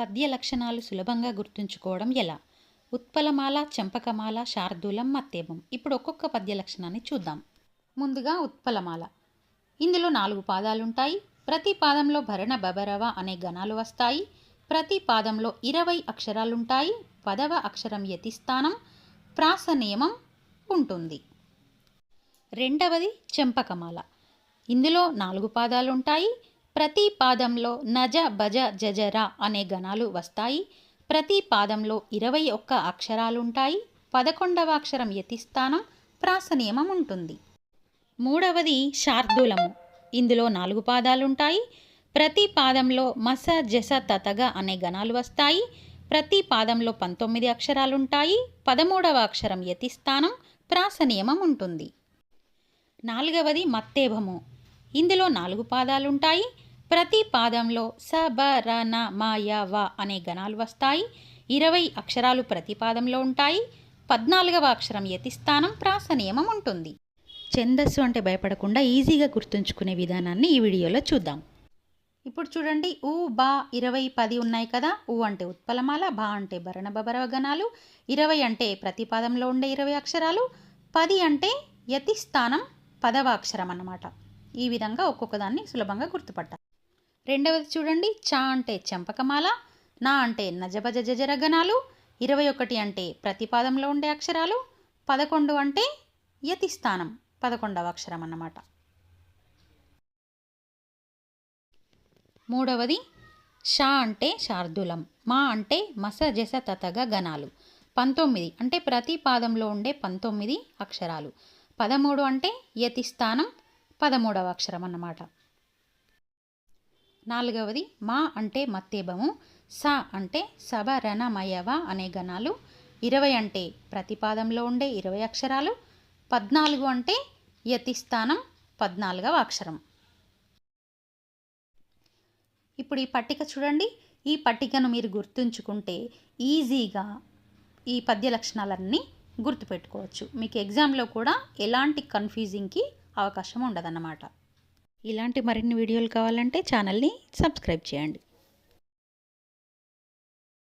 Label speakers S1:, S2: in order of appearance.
S1: పద్య లక్షణాలు సులభంగా గుర్తుంచుకోవడం ఎలా? ఉత్పలమాల, చంపకమాల, శార్దూలం, మత్తేభం. ఇప్పుడు ఒక్కొక్క పద్య లక్షణాన్ని చూద్దాం. ముందుగా ఉత్పలమాల. ఇందులో 4 పాదాలుంటాయి. ప్రతి పాదంలో భరణ, బబరవ అనే గణాలు వస్తాయి. ప్రతి పాదంలో 20 అక్షరాలుంటాయి. 10వ అక్షరం యతిస్థానం, ప్రాస నియమం ఉంటుంది. రెండవది చంపకమాల. ఇందులో 4 పాదాలుంటాయి. ప్రతి పాదంలో నజ, బజ, జజర అనే గణాలు వస్తాయి. ప్రతి పాదంలో 21 అక్షరాలుంటాయి. 11వ అక్షరం యతిస్థానం, ప్రాస నియమం ఉంటుంది. మూడవది శార్దూలము. ఇందులో 4 పాదాలుంటాయి. ప్రతి పాదంలో మస, జస, తతగ అనే గణాలు వస్తాయి. ప్రతి పాదంలో 19 అక్షరాలుంటాయి. 13వ అక్షరం యతిస్థానం, ప్రాస నియమం ఉంటుంది. నాలుగవది మత్తేభము. ఇందులో 4 పాదాలుంటాయి. ప్రతి పాదంలో స, బ, ర, న, మ, య, వ అనే గణాలు వస్తాయి. 20 అక్షరాలు ప్రతి పాదంలో ఉంటాయి. 14వ అక్షరం యతిస్థానం, ప్రాస నియమం ఉంటుంది. ఛందస్సు అంటే భయపడకుండా ఈజీగా గుర్తుంచుకునే విధానాన్ని ఈ వీడియోలో చూద్దాం. ఇప్పుడు చూడండి, ఊ, బా 20, 10 ఉన్నాయి కదా. ఊ అంటే ఉత్పలమాల, బా అంటే భరణ, బబరవ గణాలు, 20 అంటే ప్రతి పాదంలో ఉండే 20 అక్షరాలు, 10 అంటే యతిస్థానం 10వ అక్షరం అన్నమాట. ఈ విధంగా ఒక్కొక్క దాన్ని సులభంగా గుర్తుపట్టాలి. రెండవది చూడండి, చ అంటే చంపకమాల, నా అంటే నజబజ జజర గణాలు, 21 అంటే ప్రతి పాదంలో ఉండే అక్షరాలు, 11 అంటే యతిస్థానం 11వ అక్షరం అన్నమాట. మూడవది షా అంటే శార్దూలం, మా అంటే మస, జస, తతగ గణాలు, 19 అంటే ప్రతి పాదంలో ఉండే 19 అక్షరాలు, 13 అంటే యతిస్థానం 13వ అక్షరం అన్నమాట. నాలుగవది మా అంటే మత్తేభము, స అంటే సబ, రణ, మయవ అనే గణాలు, 20 అంటే ప్రతి పాదంలో ఉండే 20 అక్షరాలు, 14 అంటే యతిస్థానం 14వ అక్షరం. ఇప్పుడు ఈ పట్టిక చూడండి. ఈ పట్టికను మీరు గుర్తుంచుకుంటే ఈజీగా ఈ పద్య లక్షణాలన్నీ గుర్తుపెట్టుకోవచ్చు. మీకు ఎగ్జామ్లో కూడా ఎలాంటి కన్ఫ్యూజింగ్కి అవకాశం ఉండదన్నమాట. ఇలాంటి మరిన్ని వీడియోలు కావాలంటే ఛానల్ని సబ్స్క్రైబ్ చేయండి.